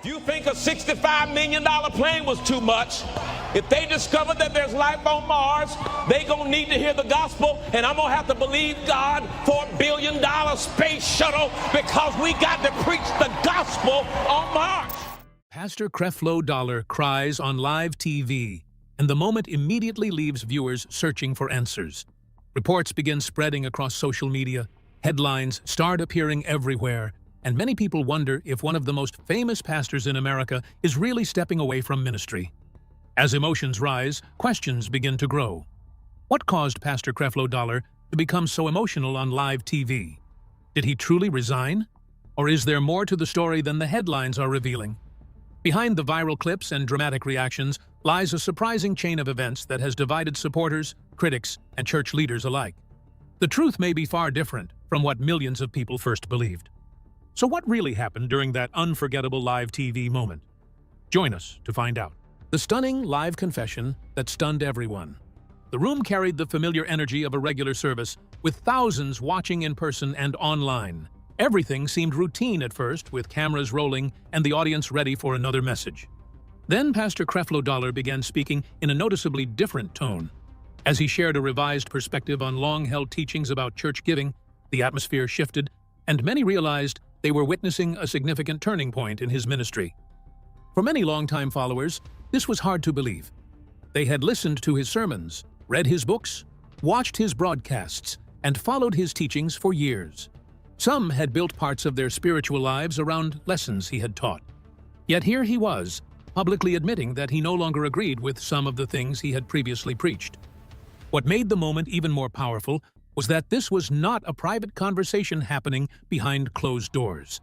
If you think a $65 million plane was too much, if they discover that there's life on Mars, they gonna need to hear the gospel, and I'm gonna have to believe God for $1 billion space shuttle because we got to preach the gospel on Mars. Pastor Creflo Dollar cries on live TV, and the moment immediately leaves viewers searching for answers. Reports begin spreading across social media, headlines start appearing everywhere, and many people wonder if one of the most famous pastors in America is really stepping away from ministry. As emotions rise, questions begin to grow. What caused Pastor Creflo Dollar to become so emotional on live TV? Did he truly resign? Or is there more to the story than the headlines are revealing? Behind the viral clips and dramatic reactions lies a surprising chain of events that has divided supporters, critics, and church leaders alike. The truth may be far different from what millions of people first believed. So what really happened during that unforgettable live TV moment? Join us to find out. The stunning live confession that stunned everyone. The room carried the familiar energy of a regular service, with thousands watching in person and online. Everything seemed routine at first, with cameras rolling and the audience ready for another message. Then Pastor Creflo Dollar began speaking in a noticeably different tone. As he shared a revised perspective on long-held teachings about church giving, the atmosphere shifted, and many realized they were witnessing a significant turning point in his ministry. For many longtime followers, this was hard to believe. They had listened to his sermons, read his books, watched his broadcasts, and followed his teachings for years. Some had built parts of their spiritual lives around lessons he had taught. Yet here he was, publicly admitting that he no longer agreed with some of the things he had previously preached. What made the moment even more powerful was that this was not a private conversation happening behind closed doors.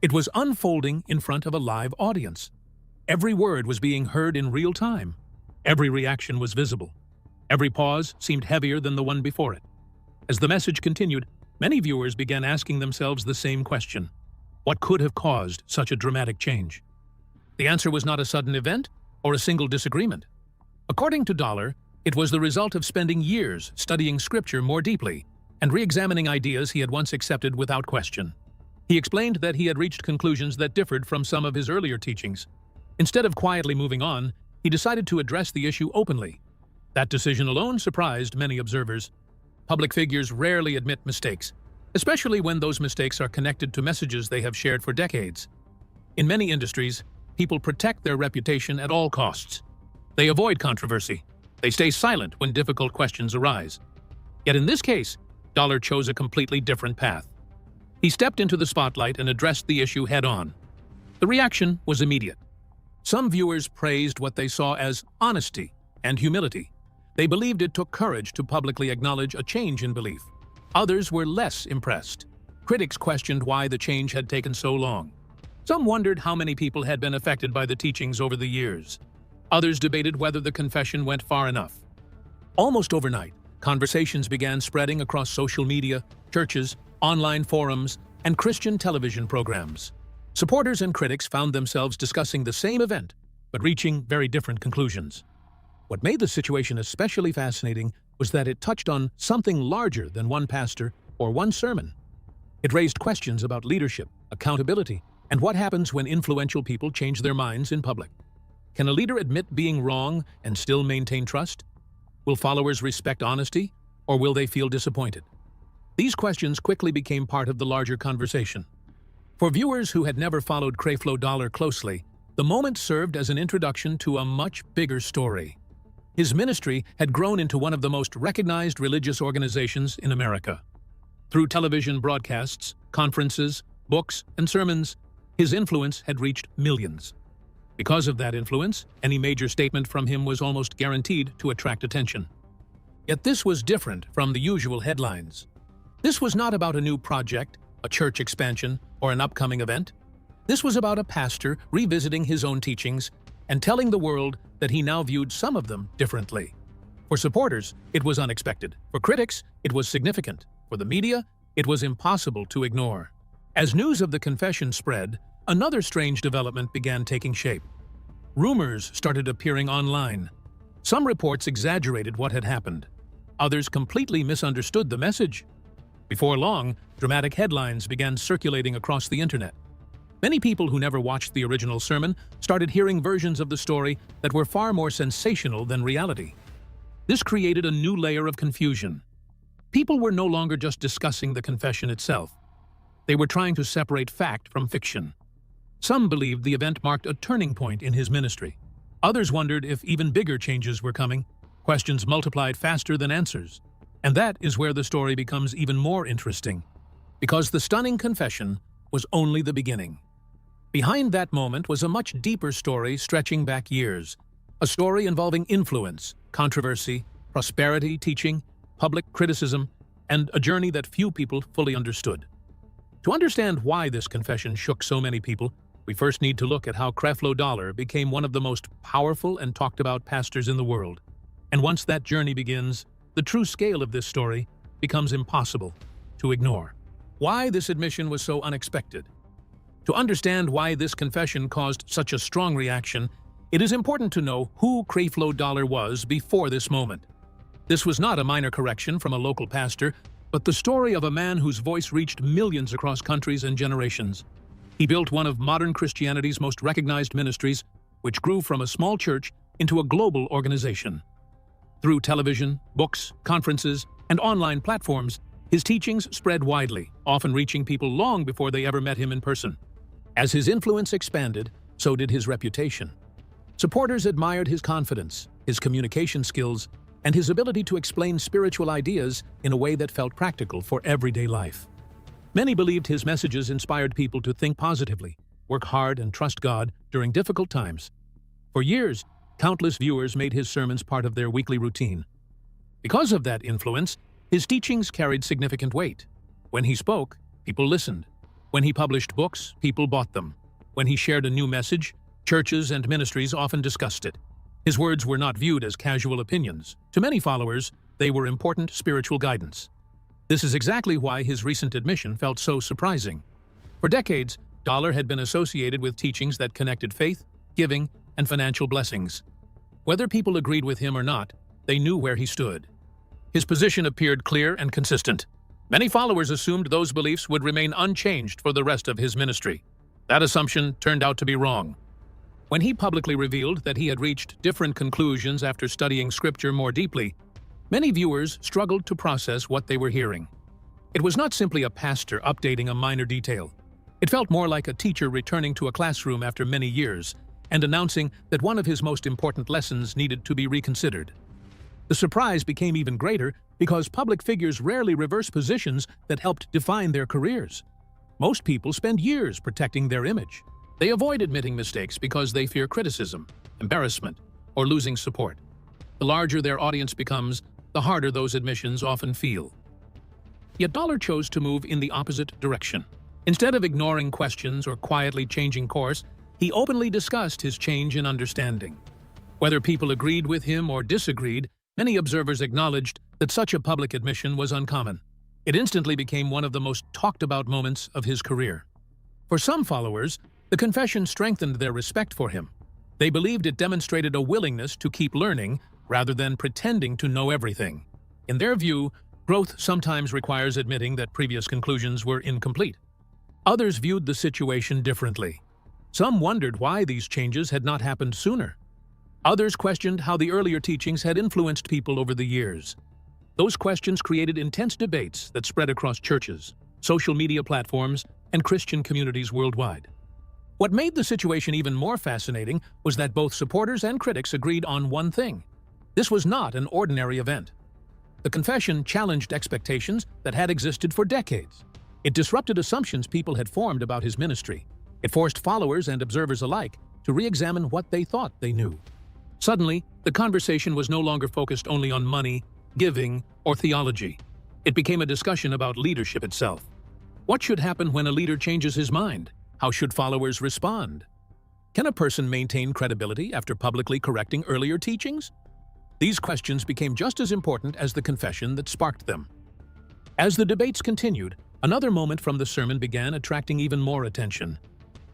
It was unfolding in front of a live audience. Every word was being heard in real time. Every reaction was visible. Every pause seemed heavier than the one before it. As the message continued, many viewers began asking themselves the same question: what could have caused such a dramatic change? The answer was not a sudden event or a single disagreement. According to Dollar, it was the result of spending years studying Scripture more deeply and re-examining ideas he had once accepted without question. He explained that he had reached conclusions that differed from some of his earlier teachings. Instead of quietly moving on, he decided to address the issue openly. That decision alone surprised many observers. Public figures rarely admit mistakes, especially when those mistakes are connected to messages they have shared for decades. In many industries, people protect their reputation at all costs. They avoid controversy. They stay silent when difficult questions arise. Yet in this case, Dollar chose a completely different path. He stepped into the spotlight and addressed the issue head-on. The reaction was immediate. Some viewers praised what they saw as honesty and humility. They believed it took courage to publicly acknowledge a change in belief. Others were less impressed. Critics questioned why the change had taken so long. Some wondered how many people had been affected by the teachings over the years. Others debated whether the confession went far enough. Almost overnight, conversations began spreading across social media, churches, online forums, and Christian television programs. Supporters and critics found themselves discussing the same event, but reaching very different conclusions. What made the situation especially fascinating was that it touched on something larger than one pastor or one sermon. It raised questions about leadership, accountability, and what happens when influential people change their minds in public. Can a leader admit being wrong and still maintain trust? Will followers respect honesty, or will they feel disappointed? These questions quickly became part of the larger conversation. For viewers who had never followed Creflo Dollar closely, the moment served as an introduction to a much bigger story. His ministry had grown into one of the most recognized religious organizations in America. Through television broadcasts, conferences, books, and sermons, his influence had reached millions. Because of that influence, any major statement from him was almost guaranteed to attract attention. Yet this was different from the usual headlines. This was not about a new project, a church expansion, or an upcoming event. This was about a pastor revisiting his own teachings and telling the world that he now viewed some of them differently. For supporters, it was unexpected. For critics, it was significant. For the media, it was impossible to ignore. As news of the confession spread, another strange development began taking shape. Rumors started appearing online. Some reports exaggerated what had happened. Others completely misunderstood the message. Before long, dramatic headlines began circulating across the internet. Many people who never watched the original sermon started hearing versions of the story that were far more sensational than reality. This created a new layer of confusion. People were no longer just discussing the confession itself. They were trying to separate fact from fiction. Some believed the event marked a turning point in his ministry. Others wondered if even bigger changes were coming. Questions multiplied faster than answers. And that is where the story becomes even more interesting, because the stunning confession was only the beginning. Behind that moment was a much deeper story stretching back years, a story involving influence, controversy, prosperity teaching, public criticism, and a journey that few people fully understood. To understand why this confession shook so many people, we first need to look at how Creflo Dollar became one of the most powerful and talked about pastors in the world. And once that journey begins, the true scale of this story becomes impossible to ignore. Why this admission was so unexpected? To understand why this confession caused such a strong reaction, it is important to know who Creflo Dollar was before this moment. This was not a minor correction from a local pastor, but the story of a man whose voice reached millions across countries and generations. He built one of modern Christianity's most recognized ministries, which grew from a small church into a global organization. Through television, books, conferences, and online platforms, his teachings spread widely, often reaching people long before they ever met him in person. As his influence expanded, so did his reputation. Supporters admired his confidence, his communication skills, and his ability to explain spiritual ideas in a way that felt practical for everyday life. Many believed his messages inspired people to think positively, work hard, and trust God during difficult times. For years, countless viewers made his sermons part of their weekly routine. Because of that influence, his teachings carried significant weight. When he spoke, people listened. When he published books, people bought them. When he shared a new message, churches and ministries often discussed it. His words were not viewed as casual opinions. To many followers, they were important spiritual guidance. This is exactly why his recent admission felt so surprising. For decades, Dollar had been associated with teachings that connected faith, giving, and financial blessings. Whether people agreed with him or not, they knew where he stood. His position appeared clear and consistent. Many followers assumed those beliefs would remain unchanged for the rest of his ministry. That assumption turned out to be wrong. When he publicly revealed that he had reached different conclusions after studying Scripture more deeply, many viewers struggled to process what they were hearing. It was not simply a pastor updating a minor detail. It felt more like a teacher returning to a classroom after many years and announcing that one of his most important lessons needed to be reconsidered. The surprise became even greater because public figures rarely reverse positions that helped define their careers. Most people spend years protecting their image. They avoid admitting mistakes because they fear criticism, embarrassment, or losing support. The larger their audience becomes, the harder those admissions often feel. Yet Dollar chose to move in the opposite direction. Instead of ignoring questions or quietly changing course, he openly discussed his change in understanding. Whether people agreed with him or disagreed, many observers acknowledged that such a public admission was uncommon. It instantly became one of the most talked-about moments of his career. For some followers, the confession strengthened their respect for him. They believed it demonstrated a willingness to keep learning rather than pretending to know everything. In their view, growth sometimes requires admitting that previous conclusions were incomplete. Others viewed the situation differently. Some wondered why these changes had not happened sooner. Others questioned how the earlier teachings had influenced people over the years. Those questions created intense debates that spread across churches, social media platforms, and Christian communities worldwide. What made the situation even more fascinating was that both supporters and critics agreed on one thing. This was not an ordinary event. The confession challenged expectations that had existed for decades. It disrupted assumptions people had formed about his ministry. It forced followers and observers alike to re-examine what they thought they knew. Suddenly, the conversation was no longer focused only on money, giving, or theology. It became a discussion about leadership itself. What should happen when a leader changes his mind? How should followers respond? Can a person maintain credibility after publicly correcting earlier teachings? These questions became just as important as the confession that sparked them. As the debates continued, another moment from the sermon began attracting even more attention.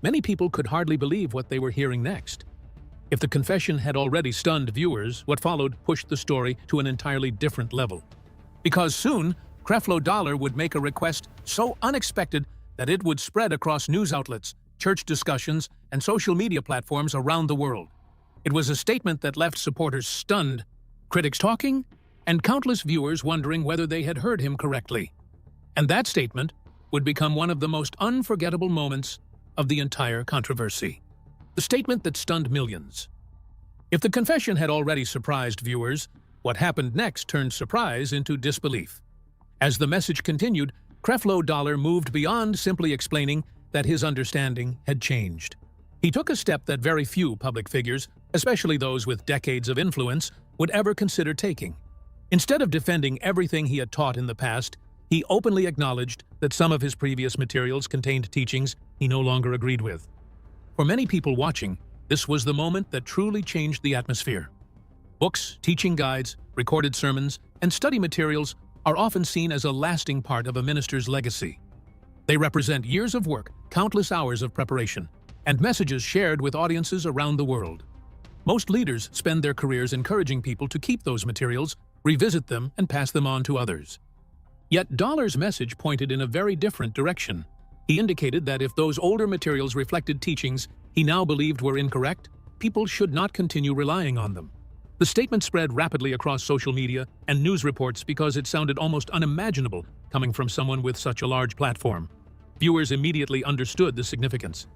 Many people could hardly believe what they were hearing next. If the confession had already stunned viewers, what followed pushed the story to an entirely different level. Because soon, Creflo Dollar would make a request so unexpected that it would spread across news outlets, church discussions, and social media platforms around the world. It was a statement that left supporters stunned, critics talking, and countless viewers wondering whether they had heard him correctly. And that statement would become one of the most unforgettable moments of the entire controversy. The statement that stunned millions. If the confession had already surprised viewers, what happened next turned surprise into disbelief. As the message continued, Creflo Dollar moved beyond simply explaining that his understanding had changed. He took a step that very few public figures, especially those with decades of influence, would ever consider taking. Instead of defending everything he had taught in the past, he openly acknowledged that some of his previous materials contained teachings he no longer agreed with. For many people watching, this was the moment that truly changed the atmosphere. Books, teaching guides, recorded sermons, and study materials are often seen as a lasting part of a minister's legacy. They represent years of work, countless hours of preparation, and messages shared with audiences around the world. Most leaders spend their careers encouraging people to keep those materials, revisit them, and pass them on to others. Yet Dollar's message pointed in a very different direction. He indicated that if those older materials reflected teachings he now believed were incorrect, people should not continue relying on them. The statement spread rapidly across social media and news reports because it sounded almost unimaginable coming from someone with such a large platform. Viewers immediately understood the significance.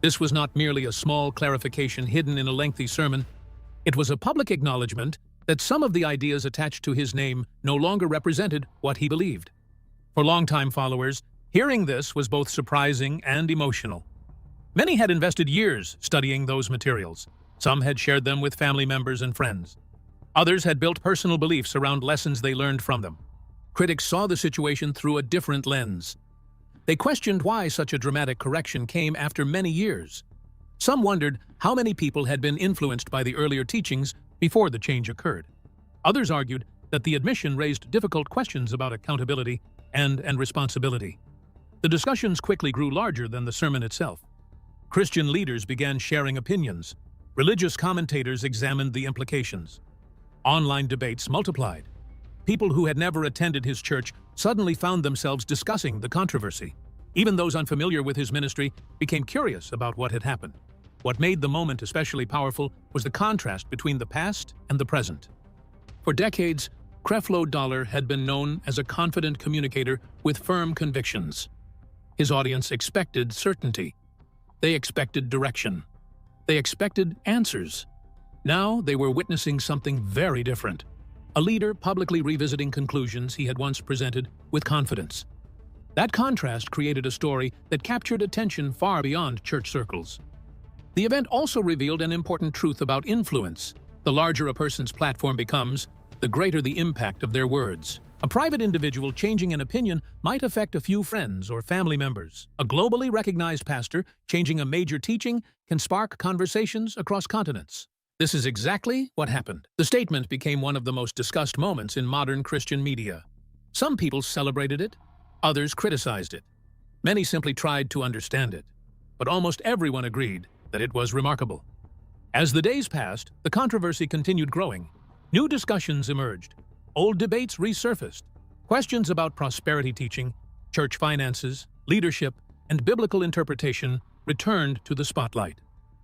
This was not merely a small clarification hidden in a lengthy sermon. It was a public acknowledgement that some of the ideas attached to his name no longer represented what he believed. For longtime followers, hearing this was both surprising and emotional. Many had invested years studying those materials. Some had shared them with family members and friends. Others had built personal beliefs around lessons they learned from them. Critics saw the situation through a different lens. They questioned why such a dramatic correction came after many years. Some wondered how many people had been influenced by the earlier teachings before the change occurred. Others argued that the admission raised difficult questions about accountability and responsibility. The discussions quickly grew larger than the sermon itself. Christian leaders began sharing opinions. Religious commentators examined the implications. Online debates multiplied. People who had never attended his church suddenly found themselves discussing the controversy. Even those unfamiliar with his ministry became curious about what had happened. What made the moment especially powerful was the contrast between the past and the present. For decades, Creflo Dollar had been known as a confident communicator with firm convictions. His audience expected certainty. They expected direction. They expected answers. Now they were witnessing something very different. A leader publicly revisiting conclusions he had once presented with confidence. That contrast created a story that captured attention far beyond church circles. The event also revealed an important truth about influence. The larger a person's platform becomes, the greater the impact of their words. A private individual changing an opinion might affect a few friends or family members. A globally recognized pastor changing a major teaching can spark conversations across continents. This is exactly what happened. The statement became one of the most discussed moments in modern Christian media. Some people celebrated it, others criticized it. Many simply tried to understand it. But almost everyone agreed that it was remarkable. As the days passed, the controversy continued growing. New discussions emerged. Old debates resurfaced. Questions about prosperity teaching, church finances, leadership, and biblical interpretation returned to the spotlight.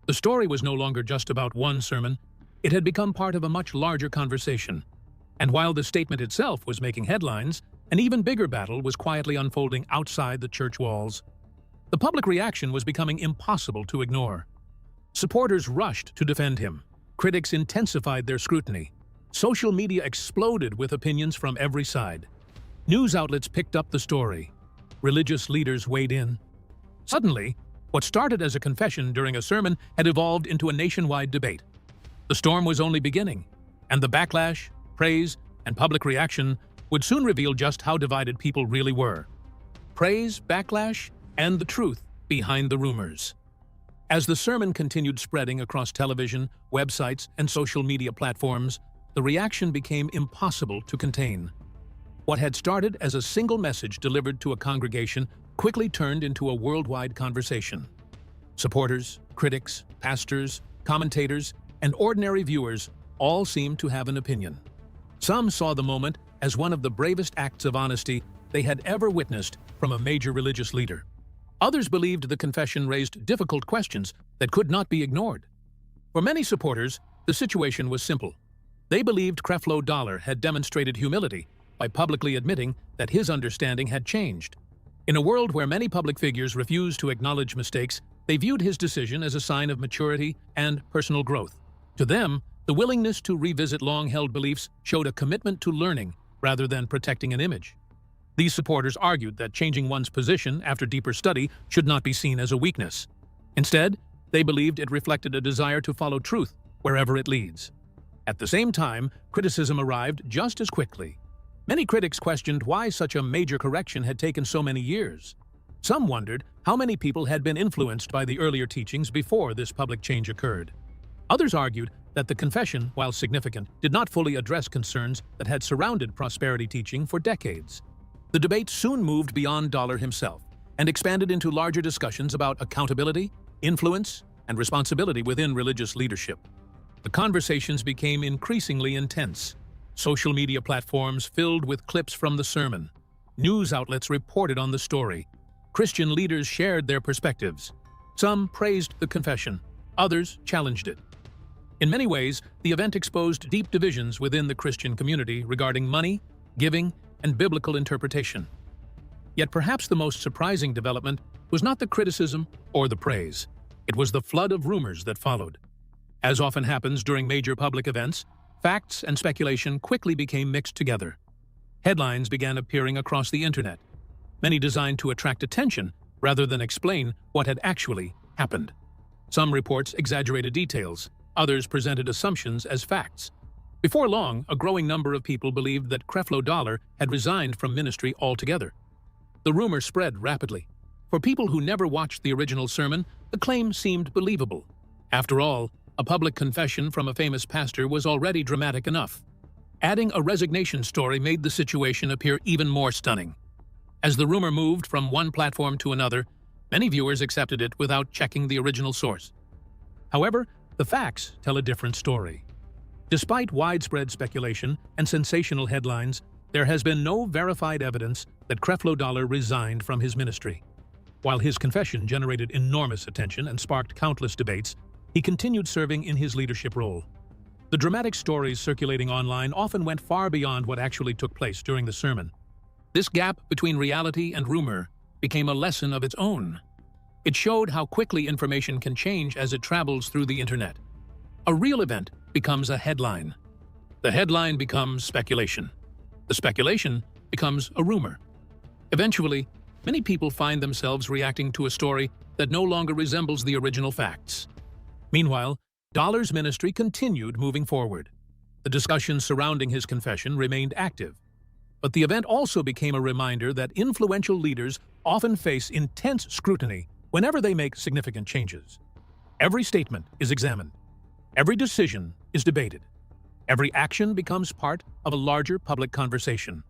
The story was no longer just about one sermon. It had become part of a much larger conversation. And while the statement itself was making headlines, an even bigger battle was quietly unfolding outside the church walls. The public reaction was becoming impossible to ignore. Supporters rushed to defend him. Critics intensified their scrutiny. Social media exploded with opinions from every side. News outlets picked up the story. Religious leaders weighed in. Suddenly, what started as a confession during a sermon had evolved into a nationwide debate. The storm was only beginning, and the backlash, praise, and public reaction would soon reveal just how divided people really were. Praise, backlash, and the truth behind the rumors. As the sermon continued spreading across television, websites, and social media platforms, the reaction became impossible to contain. What had started as a single message delivered to a congregation quickly turned into a worldwide conversation. Supporters, critics, pastors, commentators, and ordinary viewers all seemed to have an opinion. Some saw the moment as one of the bravest acts of honesty they had ever witnessed from a major religious leader. Others believed the confession raised difficult questions that could not be ignored. For many supporters, the situation was simple. They believed Creflo Dollar had demonstrated humility by publicly admitting that his understanding had changed. In a world where many public figures refused to acknowledge mistakes, they viewed his decision as a sign of maturity and personal growth. To them, the willingness to revisit long-held beliefs showed a commitment to learning rather than protecting an image. These supporters argued that changing one's position after deeper study should not be seen as a weakness. Instead, they believed it reflected a desire to follow truth wherever it leads. At the same time, criticism arrived just as quickly. Many critics questioned why such a major correction had taken so many years. Some wondered how many people had been influenced by the earlier teachings before this public change occurred. Others argued that the confession, while significant, did not fully address concerns that had surrounded prosperity teaching for decades. The debate soon moved beyond Dollar himself and expanded into larger discussions about accountability, influence, and responsibility within religious leadership. The conversations became increasingly intense. Social media platforms filled with clips from the sermon. News outlets reported on the story. Christian leaders shared their perspectives. Some praised the confession, others challenged it. In many ways, the event exposed deep divisions within the Christian community regarding money, giving, and biblical interpretation. Yet perhaps the most surprising development was not the criticism or the praise. It was the flood of rumors that followed. As often happens during major public events, facts and speculation quickly became mixed together. Headlines began appearing across the internet, many designed to attract attention rather than explain what had actually happened. Some reports exaggerated details, others presented assumptions as facts. Before long, a growing number of people believed that Creflo Dollar had resigned from ministry altogether. The rumor spread rapidly. For people who never watched the original sermon, the claim seemed believable. After all, a public confession from a famous pastor was already dramatic enough. Adding a resignation story made the situation appear even more stunning. As the rumor moved from one platform to another, many viewers accepted it without checking the original source. However, the facts tell a different story. Despite widespread speculation and sensational headlines, there has been no verified evidence that Creflo Dollar resigned from his ministry. While his confession generated enormous attention and sparked countless debates, he continued serving in his leadership role. The dramatic stories circulating online often went far beyond what actually took place during the sermon. This gap between reality and rumor became a lesson of its own. It showed how quickly information can change as it travels through the internet. A real event becomes a headline. The headline becomes speculation. The speculation becomes a rumor. Eventually, many people find themselves reacting to a story that no longer resembles the original facts. Meanwhile, Dollar's ministry continued moving forward. The discussions surrounding his confession remained active. But the event also became a reminder that influential leaders often face intense scrutiny whenever they make significant changes. Every statement is examined. Every decision is debated. Every action becomes part of a larger public conversation.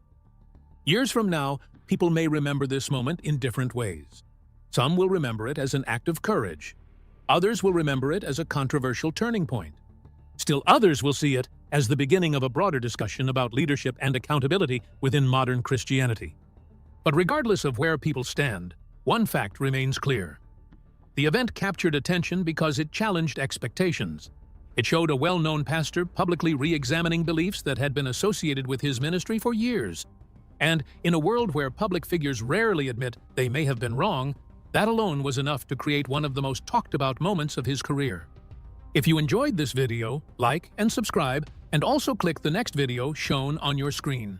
Years from now, people may remember this moment in different ways. Some will remember it as an act of courage. Others will remember it as a controversial turning point. Still others will see it as the beginning of a broader discussion about leadership and accountability within modern Christianity. But regardless of where people stand, one fact remains clear. The event captured attention because it challenged expectations. It showed a well-known pastor publicly re-examining beliefs that had been associated with his ministry for years. And in a world where public figures rarely admit they may have been wrong, that alone was enough to create one of the most talked-about moments of his career. If you enjoyed this video, like and subscribe, and also click the next video shown on your screen.